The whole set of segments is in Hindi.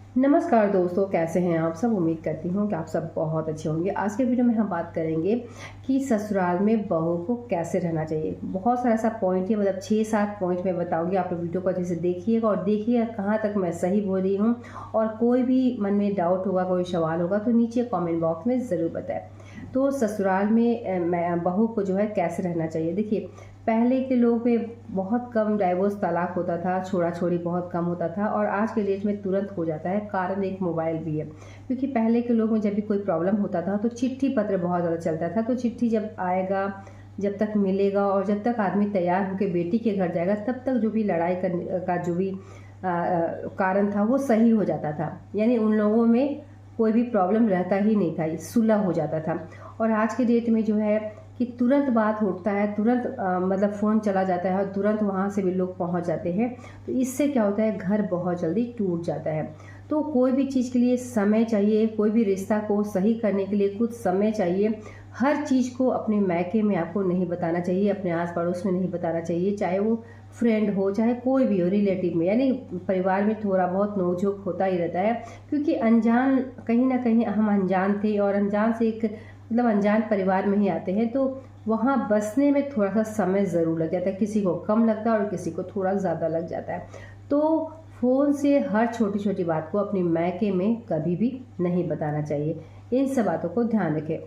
नमस्कार दोस्तों, कैसे हैं आप सब। उम्मीद करती हूँ कि आप सब बहुत अच्छे होंगे। आज के वीडियो में हम बात करेंगे कि ससुराल में बहू को कैसे रहना चाहिए। बहुत सारा ऐसा पॉइंट है, मतलब 6-7 पॉइंट मैं बताऊंगी। आप लोग वीडियो को अच्छे से देखिएगा और देखिएगा कहाँ तक मैं सही बोल रही हूँ। और कोई भी मन में डाउट होगा, कोई सवाल होगा तो नीचे कॉमेंट बॉक्स में ज़रूर बताएं। तो ससुराल में बहू को जो है कैसे रहना चाहिए। देखिए, पहले के लोग में बहुत कम डाइवोर्स तलाक होता था, छोड़ा छोड़ी बहुत कम होता था और आज के डेट में तुरंत हो जाता है। कारण एक मोबाइल भी है, क्योंकि पहले के लोग में जब भी कोई प्रॉब्लम होता था तो चिट्ठी पत्र बहुत ज़्यादा चलता था। तो चिट्ठी जब आएगा, जब तक मिलेगा और जब तक आदमी तैयार होकर बेटी के घर जाएगा, तब तक जो भी लड़ाई करने का जो भी कारण था वो सही हो जाता था। यानी उन लोगों में कोई भी प्रॉब्लम रहता ही नहीं था, सुलह हो जाता था। और आज के डेट में जो है कि तुरंत बात उठता है, तुरंत मतलब फ़ोन चला जाता है और तुरंत वहाँ से भी लोग पहुँच जाते हैं। तो इससे क्या होता है, घर बहुत जल्दी टूट जाता है। तो कोई भी चीज़ के लिए समय चाहिए, कोई भी रिश्ता को सही करने के लिए कुछ समय चाहिए। हर चीज़ को अपने मायके में आपको नहीं बताना चाहिए, अपने आस पड़ोस में नहीं बताना चाहिए, चाहे वो फ्रेंड हो, चाहे कोई भी हो, रिलेटिव में। यानी परिवार में थोड़ा बहुत नोक-झोंक होता ही रहता है, क्योंकि अनजान, कहीं ना कहीं हम अनजान थे और अनजान से एक मतलब अनजान परिवार में ही आते हैं। तो वहाँ बसने में थोड़ा सा समय ज़रूर लग जाता है, किसी को कम लगता है और किसी को थोड़ा ज़्यादा लग जाता है। तो फ़ोन से हर छोटी छोटी बात को अपने मायके में कभी भी नहीं बताना चाहिए। इन सब बातों को ध्यान रखें।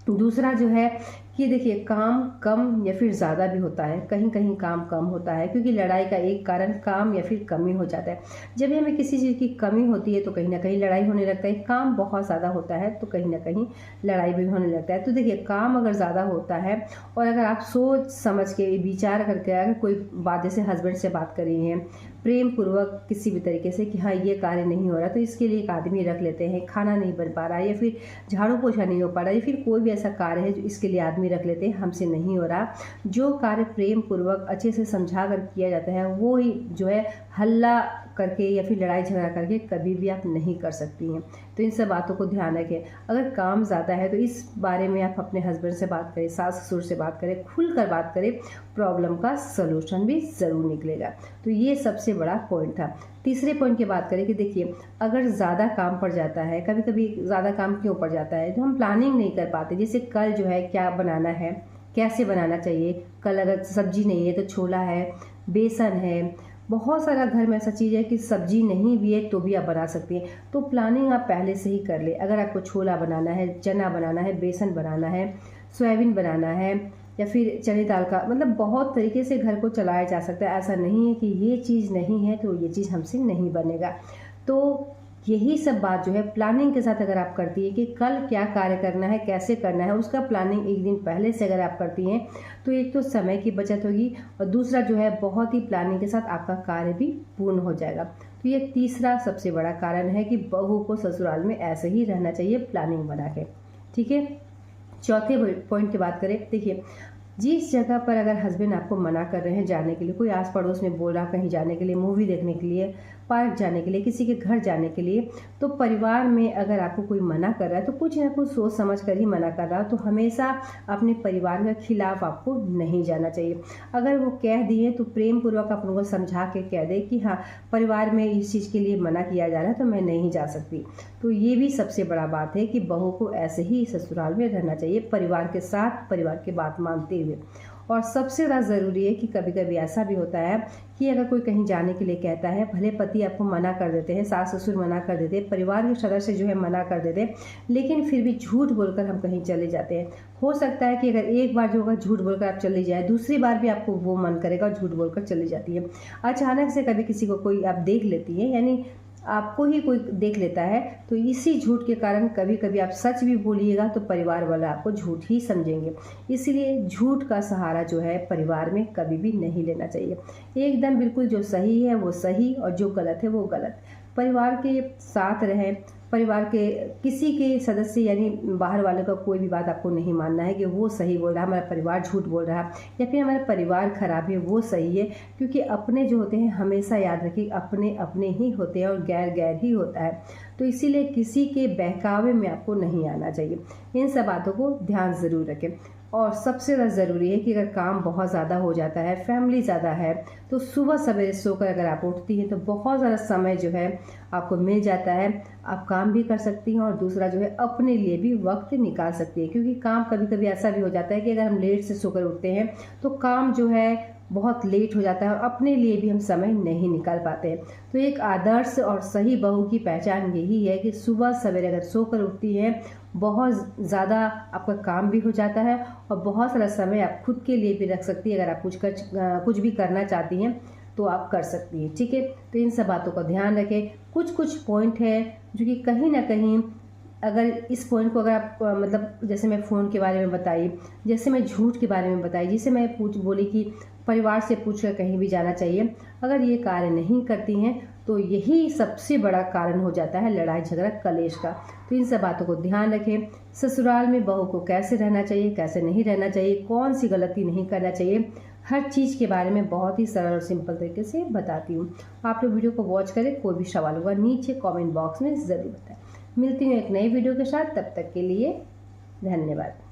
दूसरा जो है कि देखिए, काम कम या फिर ज़्यादा भी होता है, कहीं कहीं काम कम होता है, क्योंकि लड़ाई का एक कारण काम या फिर कमी हो जाता है। जब भी हमें किसी चीज़ की कमी होती है तो कहीं ना कहीं लड़ाई होने लगता है। काम बहुत ज़्यादा होता है तो कहीं ना कहीं लड़ाई भी होने लगता है। तो देखिए, काम अगर ज़्यादा होता है और अगर आप सोच समझ के विचार करके अगर कोई बात, जैसे हस्बैंड से बात करी है प्रेम पूर्वक किसी भी तरीके से कि हाँ ये कार्य नहीं हो रहा, तो इसके लिए एक आदमी रख लेते हैं। खाना नहीं बन पा रहा है या फिर झाड़ू पोछा नहीं हो पा रहा है या फिर कोई भी ऐसा कार्य है जो इसके लिए आदमी रख लेते हैं, हमसे नहीं हो रहा। जो कार्य प्रेम पूर्वक अच्छे से समझा कर किया जाता है वो ही जो है हल्ला करके या फिर लड़ाई झगड़ा करके कभी भी आप नहीं कर सकती हैं। तो इन सब बातों को ध्यान रखें। अगर काम ज़्यादा है तो इस बारे में आप अपने हस्बैंड से बात करें, सास ससुर से बात करें, खुल कर बात करें। प्रॉब्लम का सलूशन भी ज़रूर निकलेगा। तो ये सबसे बड़ा पॉइंट था। तीसरे पॉइंट की बात करें कि देखिए, अगर ज़्यादा काम पड़ जाता है, कभी कभी ज़्यादा काम क्यों पड़ जाता है, तो हम प्लानिंग नहीं कर पाते। जैसे कल जो है क्या बनाना है, कैसे बनाना चाहिए। कल अगर सब्जी नहीं है तो छोला है, बेसन है, बहुत सारा घर में ऐसा चीज़ है कि सब्जी नहीं भी है तो भी आप बना सकती हैं। तो प्लानिंग आप पहले से ही कर ले। अगर आपको छोला बनाना है, चना बनाना है, बेसन बनाना है, सोयाबीन बनाना है या फिर चने दाल का, मतलब बहुत तरीके से घर को चलाया जा सकता है। ऐसा नहीं है कि ये चीज़ नहीं है तो ये चीज़ हमसे नहीं बनेगा। तो यही सब बात जो है प्लानिंग के साथ अगर आप करती है कि कल क्या कार्य करना है, कैसे करना है, उसका प्लानिंग एक दिन पहले से अगर आप करती हैं तो एक तो समय की बचत होगी और दूसरा जो है बहुत ही प्लानिंग के साथ आपका कार्य भी पूर्ण हो जाएगा। तो ये तीसरा सबसे बड़ा कारण है कि बहू को ससुराल में ऐसे ही रहना चाहिए, प्लानिंग बना के। ठीक है। चौथे पॉइंट की बात करें, देखिए, जिस जगह पर अगर हस्बैंड आपको मना कर रहे हैं जाने के लिए, कोई आस पड़ोस में बोल रहा कहीं जाने के लिए, मूवी देखने के लिए, पार्क जाने के लिए, किसी के घर जाने के लिए, तो परिवार में अगर आपको कोई मना कर रहा है तो कुछ ना कुछ सोच समझ कर ही मना कर रहा है। तो हमेशा अपने परिवार के खिलाफ आपको नहीं जाना चाहिए। अगर वो कह दिए तो प्रेम पूर्वक आप उनको समझा के कह दे कि हाँ, परिवार में इस चीज़ के लिए मना किया जा रहा है तो मैं नहीं जा सकती। तो ये भी सबसे बड़ा बात है कि बहू को ऐसे ही ससुराल में रहना चाहिए, परिवार के साथ, परिवार की बात मानते हुए। और सबसे ज़्यादा ज़रूरी है कि कभी कभी ऐसा भी होता है कि अगर कोई कहीं जाने के लिए कहता है, भले पति आपको मना कर देते हैं, सास ससुर मना कर देते हैं, परिवार के सदस्य जो है मना कर देते हैं, लेकिन फिर भी झूठ बोलकर हम कहीं चले जाते हैं। हो सकता है कि अगर एक बार जो होगा झूठ बोलकर आप चली जाए, दूसरी बार भी आपको वो मन करेगा और झूठ बोलकर चली जाती है। अचानक से कभी किसी को कोई आप देख लेती है, यानी आपको ही कोई देख लेता है, तो इसी झूठ के कारण कभी कभी आप सच भी बोलिएगा तो परिवार वाले आपको झूठ ही समझेंगे। इसलिए झूठ का सहारा जो है परिवार में कभी भी नहीं लेना चाहिए। एकदम बिल्कुल जो सही है वो सही और जो गलत है वो गलत। परिवार के साथ रहें, परिवार के किसी के सदस्य यानी बाहर वाले का कोई भी बात आपको नहीं मानना है कि वो सही बोल रहा है, हमारा परिवार झूठ बोल रहा है या फिर हमारा परिवार खराब है, वो सही है। क्योंकि अपने जो होते हैं, हमेशा याद रखिए, अपने अपने ही होते हैं और गैर गैर ही होता है। तो इसीलिए किसी के बहकावे में आपको नहीं आना चाहिए। इन सब बातों को ध्यान ज़रूर रखें। और सबसे ज़्यादा ज़रूरी है कि अगर काम बहुत ज़्यादा हो जाता है, फैमिली ज़्यादा है, तो सुबह सवेरे सोकर अगर आप उठती हैं तो बहुत ज़्यादा समय जो है आपको मिल जाता है। आप काम भी कर सकती हैं और दूसरा जो है अपने लिए भी वक्त निकाल सकती है, क्योंकि काम कभी कभी ऐसा भी हो जाता है कि अगर हम लेट से सोकर उठते हैं तो काम जो है बहुत लेट हो जाता है और अपने लिए भी हम समय नहीं निकाल पाते हैं। तो एक आदर्श और सही बहू की पहचान यही है कि सुबह सवेरे अगर सोकर उठती हैं, बहुत ज़्यादा आपका काम भी हो जाता है और बहुत सारा समय आप खुद के लिए भी रख सकती है। अगर आप कुछ भी करना चाहती हैं तो आप कर सकती हैं, ठीक है। तो इन सब बातों का ध्यान रखें। कुछ कुछ पॉइंट है जो कि कहीं ना कहीं, अगर इस पॉइंट को अगर आप मतलब जैसे मैं फ़ोन के बारे में बताई, जैसे मैं झूठ के बारे में बताई, जिसे मैं बोली कि परिवार से पूछ कर कहीं भी जाना चाहिए, अगर ये कार्य नहीं करती हैं तो यही सबसे बड़ा कारण हो जाता है लड़ाई झगड़ा कलेश का। तो इन सब बातों को ध्यान रखें। ससुराल में बहू को कैसे रहना चाहिए, कैसे नहीं रहना चाहिए, कौन सी गलती नहीं करना चाहिए, हर चीज़ के बारे में बहुत ही सरल और सिंपल तरीके से बताती हूँ। आप लोग वीडियो को वॉच करें। कोई भी सवाल होगा नीचे कमेंट बॉक्स में ज़रूर बताएं। मिलती हूँ एक नई वीडियो के साथ, तब तक के लिए धन्यवाद।